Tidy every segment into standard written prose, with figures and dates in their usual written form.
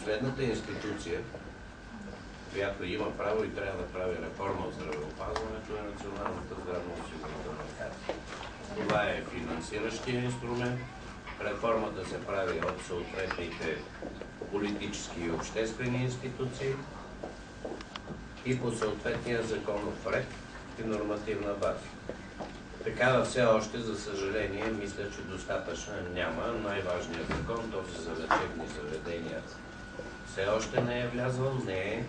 последната институция, която има право и трябва да прави реформа в здравеопазването, е Националната здравноосигурителна каса. Това е финансиращия инструмент. Реформата се прави от съответните политически и обществени институции и по съответния законов ред и нормативна база. Такава все още, за съжаление, мисля, че достатъчно няма. Най-важният закон, този за лечебни заведения, все още не е влязъл, не е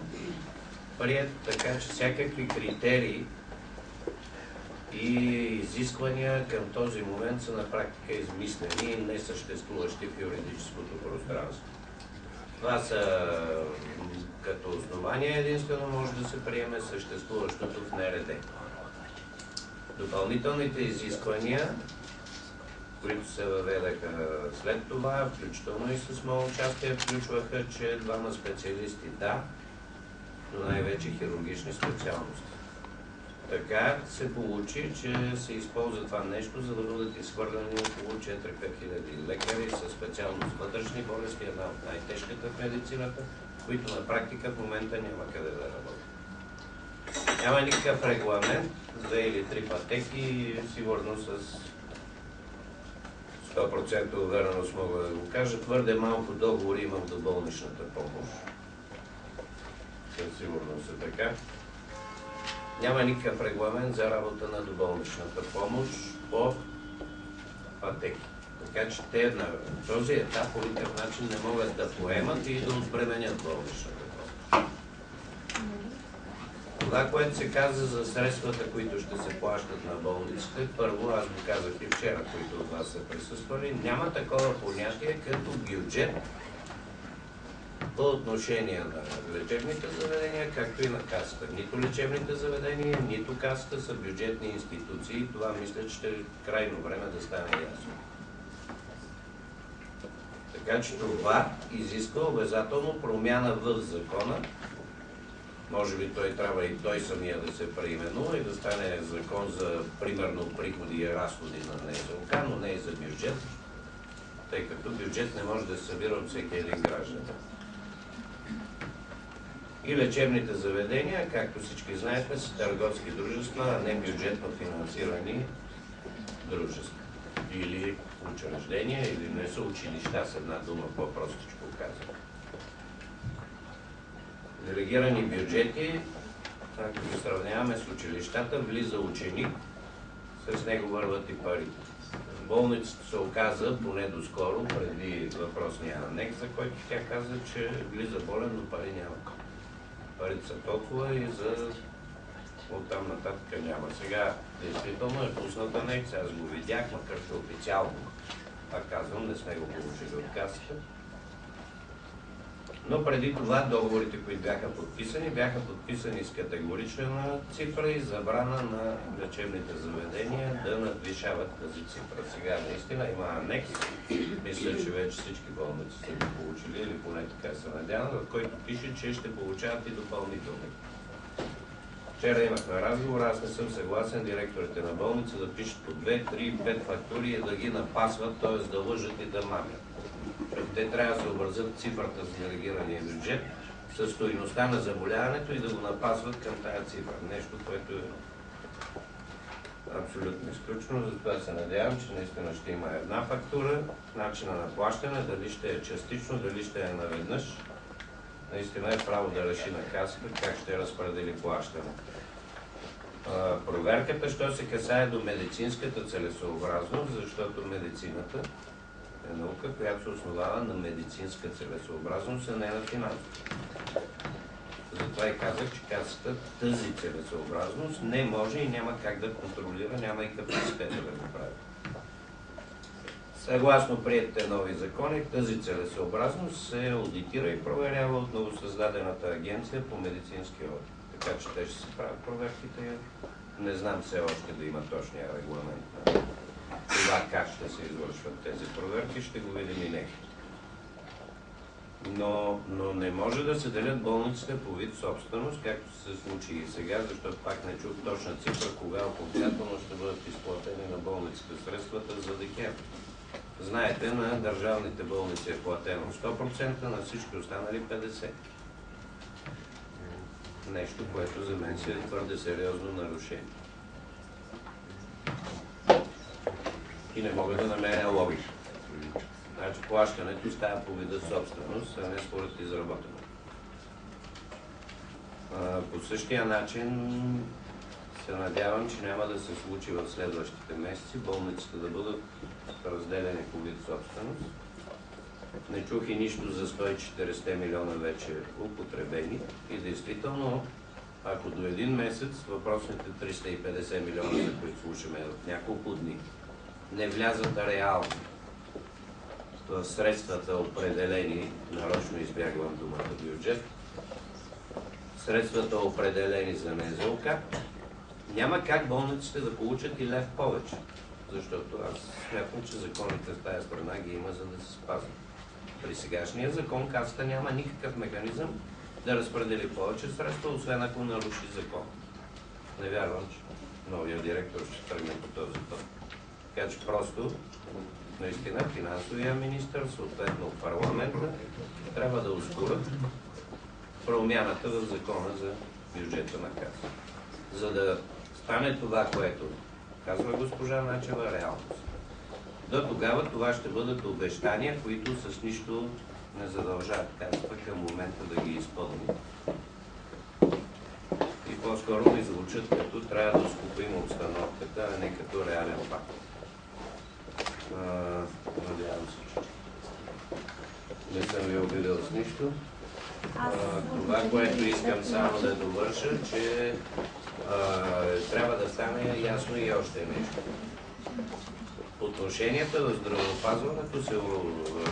приет, така че всякакви критерии и изисквания към този момент са на практика измислени и несъществуващи в юридическото пространство. Това са като основание единствено може да се приеме съществуващото в НРД. Допълнителните изисквания, които се въведаха след това, включително и с моето участие, включваха, че двама специалисти да, но най-вече хирургични специалности. Така се получи, че се използва това нещо, за да бъдат изхвърлени около 4-5 хиляди лекари със специалност вътрешни болести, една от най-тежката в медицината, които на практика в момента няма къде да работят. Няма никакъв регламент, 2 или 3 пътеки и сигурно с 100% увереност мога да го кажа. Твърде малко договори имам до болничната помощ. Със сигурност е така. Няма никакъв регламент за работа на доболничната помощ по пътеки. Така че те на този етап по никакъв начин не могат да поемат и да отбременят болничната помощ. Това, което се каза за средствата, които ще се плащат на болниците, първо, аз го казах и вчера, които от вас са присъствали, няма такова понятие като бюджет по отношение на лечебните заведения, както и на касата. Нито лечебните заведения, нито касата са бюджетни институции. Това мисля, че ще е крайно време да стане ясно. Така че това изисква обязателно промяна в закона. Може би той трябва и той самия да се преименува и да стане закон за примерно приходи и разходи на НЗОК, но не и за бюджет, тъй като бюджет не може да се събира от всеки един граждан. И лечебните заведения, както всички знаете, са търговски дружества, а не бюджетно финансирани дружества. Или учреждения, или не са училища, с една дума по-простичко казвам. Делегирани бюджети, ако ги сравняваме с училищата, влиза ученик, с него върват и пари. Болницата се оказа, поне доскоро, преди въпросния анекс, за който тя каза, че влиза болен, но пари няма. Парите са толкова и за оттам нататък няма. Сега действително е пуснат анекс, аз го видях, макар че официално, пак казвам, не сме го получили от касата. Но преди това договорите, които бяха подписани с категорична цифра и забрана на лечебните заведения да надвишават тази цифра. Сега наистина има анекс, мисля, че вече всички болници са го получили, или поне така се надявам, в който пише, че ще получават и допълнителни. Вчера имахме разговор, аз не съм съгласен директорите на болница да пишат по 2, 3, 5 фактури и да ги напасват, т.е. да лъжат и да мамят. Те трябва да се обвързат цифрата за делегирания бюджет със стойността на заболяването и да го напасват към тая цифра. Нещо, което е абсолютно изключено. Затова се надявам, че наистина ще има една фактура, начина на плащане, дали ще е частично, дали ще е наведнъж. Наистина е право да реши на касата как ще разпредели плащане. Проверката, що се касае до медицинската целесообразност, защото медицината е наука, която се основава на медицинска целесообразност, а не на финансово. Затова и казах, че касата тази целесообразност не може и няма как да контролира, няма и капацитета да го прави. Съгласно приетите нови закони, тази целесообразност се аудитира и проверява от новосъздадената агенция по медицински одит. Така че те ще се правят проверките. Не знам все още да има точния регламент на това как ще се извършват тези проверки, ще го видим и нека. Но не може да се делят болниците по вид собственост, както се случи и сега, защото пак не чух точна цифра, кога окончателно ще бъдат изплатени на болниците средствата за декември. Знаете, на държавните болници е платено 100%, на всички останали 50%. Нещо, което за мен си е твърде сериозно нарушение. И не мога да намеря логика. Значи плащането става по вида собственост, а не според изработено. По същия начин се надявам, че няма да се случи в следващите месеци болниците да бъдат разделени по вид собственост. Не чух и нищо за 140 милиона вече употребени и действително, ако до един месец въпросните 350 милиона, за които слушаме в няколко дни, не влязат реално в средствата определени, нарочно избягвам думата бюджет, средствата определени за НЗОК, няма как болниците да получат и лев повече. Защото аз смятам, че законите в тази страна ги има, за да се спазват. При сегашния закон Касата няма никакъв механизъм да разпредели повече средства, освен ако наруши закон. Не вярвам, че новия директор ще тръгне по този път. Така че просто, наистина, финансовия министър, съответно парламента, трябва да ускорят промяната в закона за бюджета на Каса. За да стане това, което казва госпожа Начева, реалност. До тогава това ще бъдат обещания, които с нищо не задължават Касата към момента да ги изпълни. И по-скоро ми звучат като трябва да успокоим обстановката, а не като реален факт. Надявам се, че не съм ви обидел с нищо. Това, което искам само да довърша, че трябва да стане ясно и още нещо. Отношенията в здравеопазването се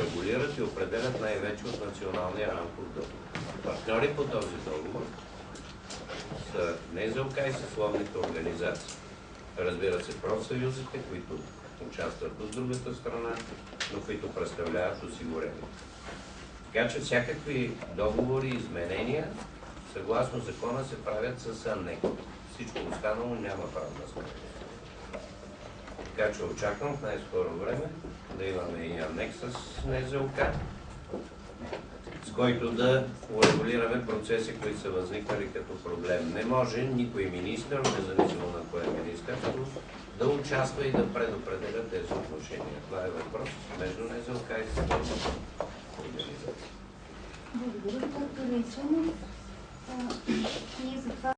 регулират и определят най-вече от националния рамков договор. Партньори по този договор са НЗОК и съсловните организации. Разбира се, профсъюзите, които участват от другата страна, но които представляват осигурени. Така че всякакви договори и изменения, съгласно закона, се правят с АНЕК. Всичко останало няма правна сметка. Така че очаквам в най-скоро време да имаме и анекс с НЗОК, с който да урегулираме процеси, които са възникнали като проблем. Не може никой министър, независимо на кое министерство, да участва и да предопределя тези отношения. Това е въпрос между НЗОК и съответната организация. Благодаря, доктор Райчанов. Ние за това